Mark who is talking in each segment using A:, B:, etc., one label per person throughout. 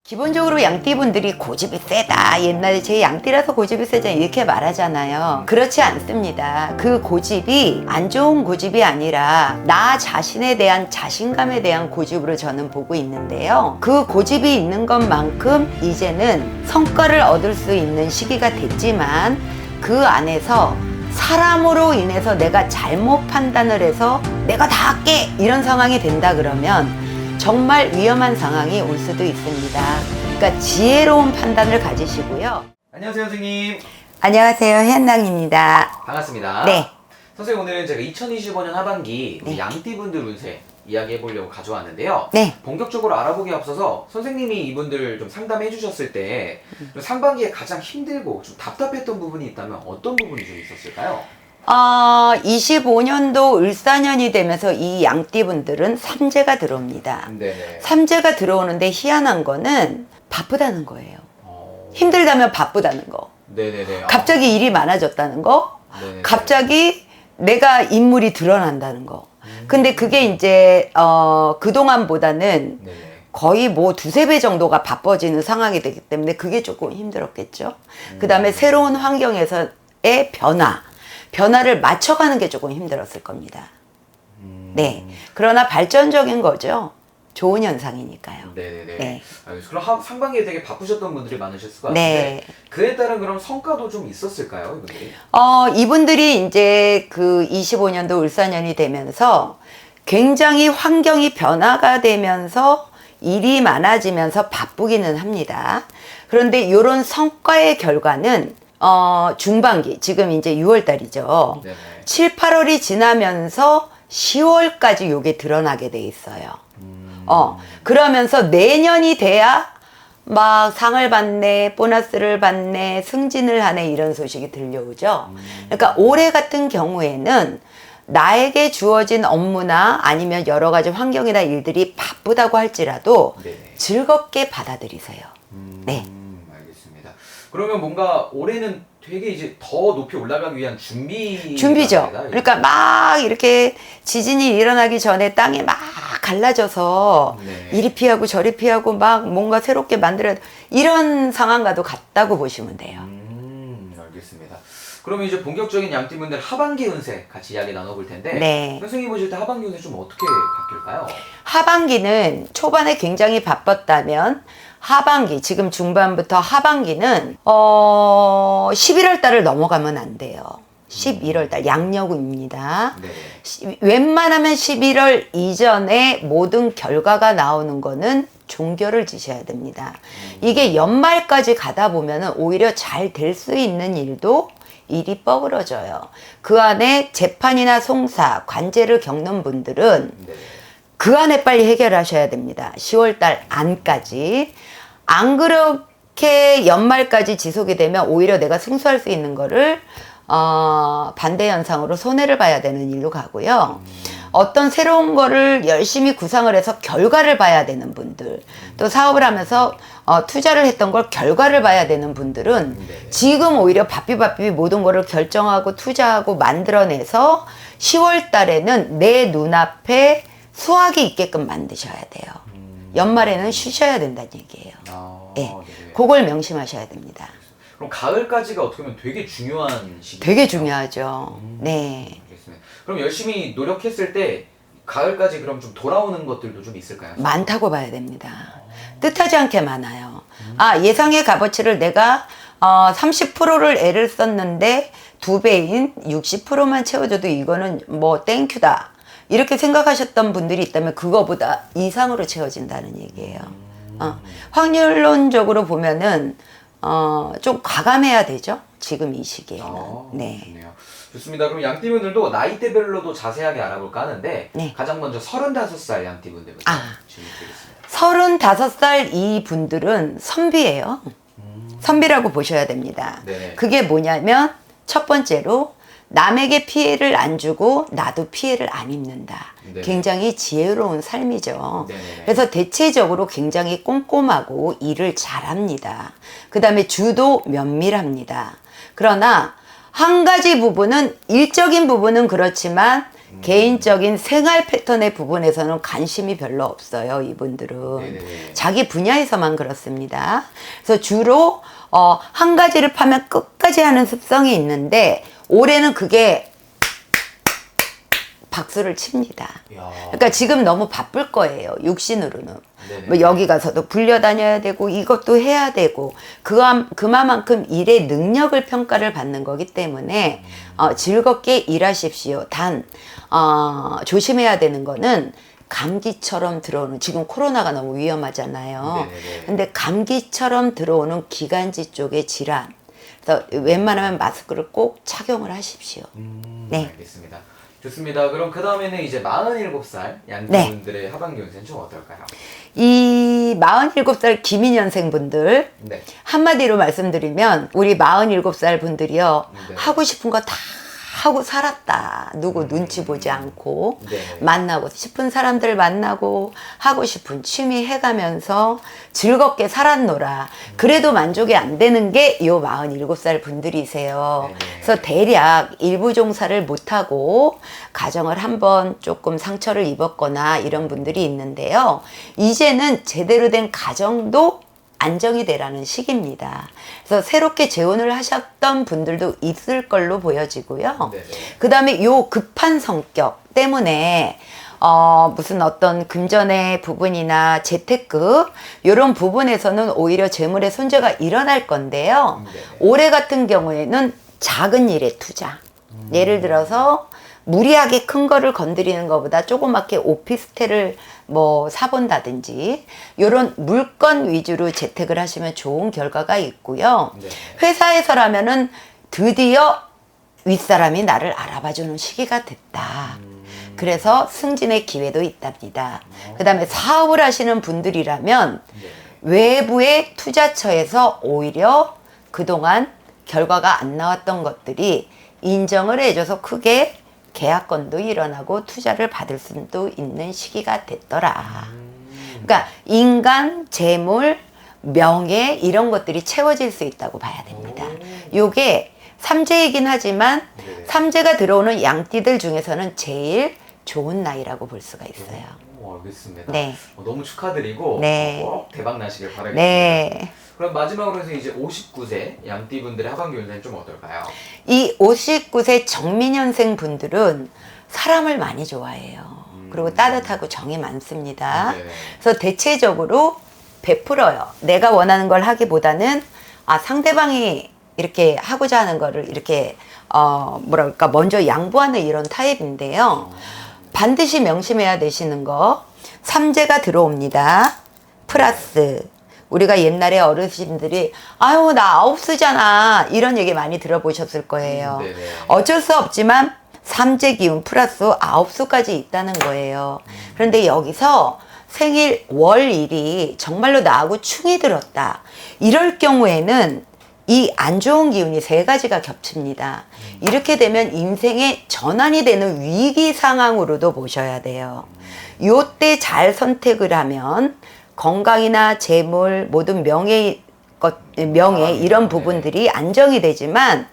A: 기본적으로 양띠분들이 고집이 세다, 옛날에 제 양띠라서 고집이 세다 이렇게 말하잖아요. 그렇지 않습니다. 그 고집이 안 좋은 고집이 아니라 나 자신에 대한 자신감에 대한 고집으로 저는 보고 있는데요. 그 고집이 있는 것만큼 이제는 성과를 얻을 수 있는 시기가 됐지만 그 안에서 사람으로 인해서 내가 잘못 판단을 해서 내가 다 할게 이런 상황이 된다 그러면 정말 위험한 상황이 올 수도 있습니다. 그러니까 지혜로운 판단을 가지시고요.
B: 안녕하세요, 선생님.
A: 안녕하세요, 현랑입니다.
B: 반갑습니다.
A: 네.
B: 선생님, 오늘은 제가 2025년 하반기
A: 네.
B: 양띠분들 운세 이야기해 보려고 가져왔는데요.
A: 네.
B: 본격적으로 알아보기에 앞서서 선생님이 이분들 좀 상담해 주셨을 때 좀 상반기에 가장 힘들고 좀 답답했던 부분이 있다면 어떤 부분이 좀 있었을까요?
A: 25년도 을사년이 되면서 이 양띠분들은 삼재가 들어옵니다.
B: 네네.
A: 삼재가 들어오는데 희한한 거는 바쁘다는 거예요. 힘들다면 바쁘다는 거.
B: 네네네.
A: 갑자기 일이 많아졌다는 거.
B: 네네.
A: 갑자기 내가 인물이 드러난다는 거. 근데 그게 이제 그동안보다는
B: 네네.
A: 거의 뭐 두세 배 정도가 바빠지는 상황이 되기 때문에 그게 조금 힘들었겠죠. 그 다음에 새로운 환경에서의 변화를 맞춰가는 게 조금 힘들었을 겁니다. 네. 그러나 발전적인 거죠. 좋은 현상이니까요.
B: 네네네.
A: 네.
B: 알겠습니다. 그럼 상반기에 되게 바쁘셨던 분들이 많으셨을 것 같은데
A: 네.
B: 그에 따른 그럼 성과도 좀 있었을까요, 이분들이?
A: 이분들이 이제 그 25년도 을사년이 되면서 굉장히 환경이 변화가 되면서 일이 많아지면서 바쁘기는 합니다. 그런데 이런 성과의 결과는 중반기, 지금 이제 6월달이죠.
B: 네네.
A: 7, 8월이 지나면서 10월까지 요게 드러나게 돼 있어요. 그러면서 내년이 돼야 막 상을 받네, 보너스를 받네, 승진을 하네 이런 소식이 들려오죠. 그러니까 올해 같은 경우에는 나에게 주어진 업무나 아니면 여러 가지 환경이나 일들이 바쁘다고 할지라도
B: 네네.
A: 즐겁게 받아들이세요. 네.
B: 알겠습니다. 그러면 뭔가 올해는 되게 이제 더 높이 올라가기 위한
A: 준비죠. 그러니까 막 이렇게 지진이 일어나기 전에 땅이 막 갈라져서
B: 네.
A: 이리 피하고 저리 피하고 막 뭔가 새롭게 만들어야 돼. 이런 상황과도 같다고 보시면 돼요.
B: 알겠습니다. 그러면 이제 본격적인 양띠분들 하반기 운세 같이 이야기 나눠볼 텐데
A: 네.
B: 선생님 보실 때 하반기 운세 좀 어떻게 바뀔까요?
A: 하반기는 초반에 굉장히 바빴다면 하반기, 지금 중반부터 하반기는 11월 달을 넘어가면 안 돼요. 11월 달 양력입니다.
B: 네.
A: 웬만하면 11월 이전에 모든 결과가 나오는 거는 종결을 지셔야 됩니다. 이게 연말까지 가다 보면은 오히려 잘 될 수 있는 일도 일이 뻐그러져요. 그 안에 재판이나 송사, 관제를 겪는 분들은
B: 네.
A: 그 안에 빨리 해결하셔야 됩니다. 10월달 안까지. 안 그렇게 연말까지 지속이 되면 오히려 내가 승수할 수 있는 거를 반대 현상으로 손해를 봐야 되는 일로 가고요. 어떤 새로운 거를 열심히 구상을 해서 결과를 봐야 되는 분들, 또 사업을 하면서 투자를 했던 걸 결과를 봐야 되는 분들은 지금 오히려 바삐바삐 모든 거를 결정하고 투자하고 만들어내서 10월 달에는 내 눈앞에 수확이 있게끔 만드셔야 돼요. 연말에는 쉬셔야 된다는 얘기예요. 네.
B: 네네.
A: 그걸 명심하셔야 됩니다.
B: 그럼 가을까지가 어떻게 보면 되게 중요한 시기.
A: 되게 중요하죠. 네.
B: 알겠습니다. 그럼 열심히 노력했을 때 가을까지 그럼 좀 돌아오는 것들도 좀 있을까요?
A: 많다고 봐야 됩니다. 뜻하지 않게 많아요. 예상의 값어치를 내가 30%를 애를 썼는데 2배인 60%만 채워줘도 이거는 뭐 땡큐다. 이렇게 생각하셨던 분들이 있다면 그거보다 이상으로 채워진다는 얘기예요. 확률론적으로 보면은 좀 과감해야 되죠. 지금 이 시기에는. 네.
B: 좋네요. 좋습니다. 그럼 양띠분들도 나이대별로도 자세하게 알아볼까 하는데
A: 네.
B: 가장 먼저 35살 양띠분들부터 질문드리겠습니다.
A: 35살 이 분들은 선비예요. 선비라고 보셔야 됩니다.
B: 네.
A: 그게 뭐냐면 첫 번째로 남에게 피해를 안 주고 나도 피해를 안 입는다.
B: 네네.
A: 굉장히 지혜로운 삶이죠.
B: 네네.
A: 그래서 대체적으로 굉장히 꼼꼼하고 일을 잘합니다. 그 다음에 주도 면밀합니다. 그러나 한 가지 부분은 일적인 부분은 그렇지만 개인적인 생활 패턴의 부분에서는 관심이 별로 없어요. 이분들은.
B: 네네네.
A: 자기 분야에서만 그렇습니다. 그래서 주로 한 가지를 파면 끝까지 하는 습성이 있는데 올해는 그게 박수를 칩니다.
B: 이야.
A: 그러니까 지금 너무 바쁠 거예요. 육신으로는.
B: 네네.
A: 뭐 여기 가서도 불려다녀야 되고 이것도 해야 되고 그만큼 일의 능력을 평가를 받는 거기 때문에 즐겁게 일하십시오. 단 조심해야 되는 거는 감기처럼 들어오는, 지금 코로나가 너무 위험하잖아요.
B: 네네네.
A: 근데 감기처럼 들어오는 기관지 쪽의 질환, 그래서 웬만하면 마스크를 꼭 착용을 하십시오. 네.
B: 알겠습니다. 좋습니다. 그럼 그 다음에는 이제 47살
A: 네.
B: 양띠분들의 하반기 운세는 좀 어떨까요?
A: 이 47살 기민년생 분들,
B: 네.
A: 한마디로 말씀드리면 우리 47살 분들이요,
B: 네.
A: 하고 싶은 거 다 하고 살았다. 누구 눈치 보지 않고
B: 네.
A: 만나고 싶은 사람들 만나고 하고 싶은 취미 해가면서 즐겁게 살았노라. 그래도 만족이 안 되는 게 요 47살 분들이세요.
B: 네.
A: 그래서 대략 일부 종사를 못하고 가정을 한번 조금 상처를 입었거나 이런 분들이 있는데요. 이제는 제대로 된 가정도 안정이 되라는 시기입니다. 그래서 새롭게 재혼을 하셨던 분들도 있을 걸로 보여지고요.
B: 네네.
A: 그 다음에 요 급한 성격 때문에 무슨 어떤 금전의 부분이나 재테크 이런 부분에서는 오히려 재물의 손재가 일어날 건데요.
B: 네네.
A: 올해 같은 경우에는 작은 일에 투자. 예를 들어서 무리하게 큰 거를 건드리는 것보다 조그맣게 오피스텔을 뭐 사본다든지 이런 물건 위주로 재테크를 하시면 좋은 결과가 있고요.
B: 네.
A: 회사에서라면은 드디어 윗사람이 나를 알아봐주는 시기가 됐다. 그래서 승진의 기회도 있답니다. 그 다음에 사업을 하시는 분들이라면
B: 네.
A: 외부의 투자처에서 오히려 그동안 결과가 안 나왔던 것들이 인정을 해줘서 크게 계약건도 일어나고 투자를 받을 수도 있는 시기가 됐더라. 그러니까 인간, 재물, 명예 이런 것들이 채워질 수 있다고 봐야 됩니다. 요게 삼재이긴 하지만
B: 네네.
A: 삼재가 들어오는 양띠들 중에서는 제일 좋은 나이라고 볼 수가 있어요.
B: 오, 알겠습니다.
A: 네.
B: 너무 축하드리고
A: 네.
B: 꼭 대박 나시길 바라겠습니다.
A: 네.
B: 그럼 마지막으로 해서 이제 59세 양띠분들의 하반기 운세는 좀 어떨까요?
A: 이 59세 정민년생 분들은 사람을 많이 좋아해요. 그리고 따뜻하고 정이 많습니다.
B: 네.
A: 그래서 대체적으로 베풀어요. 내가 원하는 걸 하기보다는 상대방이 이렇게 하고자 하는 거를 이렇게 뭐랄까 먼저 양보하는 이런 타입인데요. 반드시 명심해야 되시는 거, 삼재가 들어옵니다. 플러스 우리가 옛날에 어르신들이 아유 나 아홉 수잖아 이런 얘기 많이 들어보셨을 거예요.
B: 네네.
A: 어쩔 수 없지만 삼재 기운 플러스 아홉 수까지 있다는 거예요. 그런데 여기서 생일 월일이 정말로 나하고 충이 들었다. 이럴 경우에는 이 안 좋은 기운이 세 가지가 겹칩니다. 이렇게 되면 인생의 전환이 되는 위기 상황으로도 보셔야 돼요. 요때 잘 선택을 하면 건강이나 재물, 모든 명예 이런 부분들이 안정이 되지만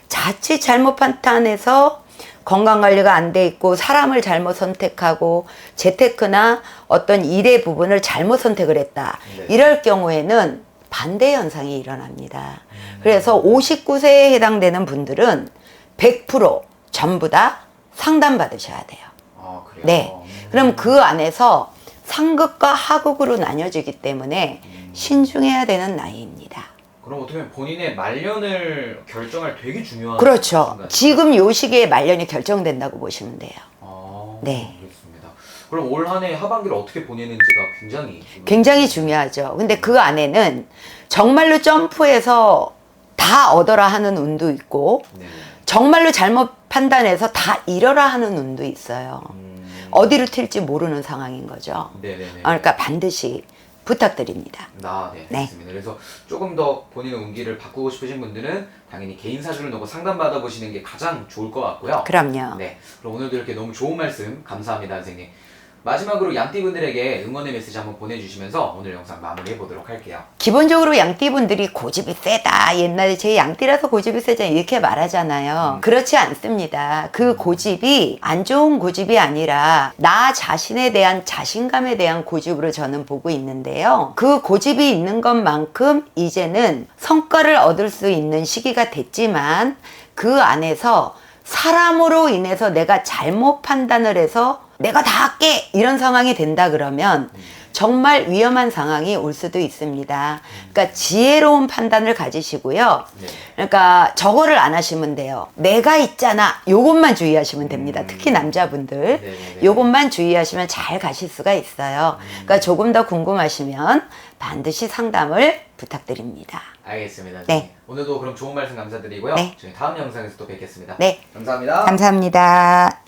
A: 자칫 잘못 판단해서 건강 관리가 안 돼 있고 사람을 잘못 선택하고 재테크나 어떤 일의 부분을 잘못 선택을 했다.
B: 네.
A: 이럴 경우에는 반대 현상이 일어납니다. 그래서 59세에 해당되는 분들은 100% 전부 다 상담 받으셔야 돼요.
B: 아, 그래요?
A: 네. 그럼 그 안에서 상극과 하극으로 나뉘어지기 때문에 신중해야 되는 나이입니다.
B: 그럼 어떻게 보면 본인의 말년을 결정할 되게 중요한
A: 그렇죠.
B: 순간이죠.
A: 지금 요 시기에 말년이 결정된다고 보시면 돼요. 네.
B: 알겠습니다. 그럼 올 한 해 하반기를 어떻게 보내는지가
A: 굉장히 중요하죠. 근데 그 안에는 정말로 점프해서 다 얻어라 하는 운도 있고
B: 네.
A: 정말로 잘못 판단해서 다 잃어라 하는 운도 있어요. 어디로 튈지 모르는 상황인 거죠.
B: 네네네.
A: 그러니까 반드시 부탁드립니다.
B: 네,
A: 네.
B: 좋습니다. 그래서 조금 더 본인의 운기를 바꾸고 싶으신 분들은 당연히 개인 사주를 놓고 상담 받아보시는 게 가장 좋을 것 같고요.
A: 그럼요.
B: 네. 그럼 오늘도 이렇게 너무 좋은 말씀 감사합니다, 선생님. 마지막으로 양띠분들에게 응원의 메시지 한번 보내주시면서 오늘 영상 마무리해 보도록 할게요.
A: 기본적으로 양띠분들이 고집이 세다. 옛날에 제 양띠라서 고집이 세잖아요. 이렇게 말하잖아요. 그렇지 않습니다. 그 고집이 안 좋은 고집이 아니라 나 자신에 대한 자신감에 대한 고집으로 저는 보고 있는데요. 그 고집이 있는 것만큼 이제는 성과를 얻을 수 있는 시기가 됐지만 그 안에서 사람으로 인해서 내가 잘못 판단을 해서 내가 다 할게 이런 상황이 된다 그러면 정말 위험한 상황이 올 수도 있습니다. 그러니까 지혜로운 판단을 가지시고요.
B: 네.
A: 그러니까 저거를 안 하시면 돼요. 내가 있잖아. 요것만 주의하시면 됩니다. 특히 남자분들.
B: 네네네.
A: 요것만 주의하시면 잘 가실 수가 있어요. 그러니까 조금 더 궁금하시면 반드시 상담을 부탁드립니다.
B: 알겠습니다.
A: 네.
B: 오늘도 그럼 좋은 말씀 감사드리고요.
A: 네.
B: 저희 다음 영상에서 또 뵙겠습니다.
A: 네.
B: 감사합니다.
A: 감사합니다.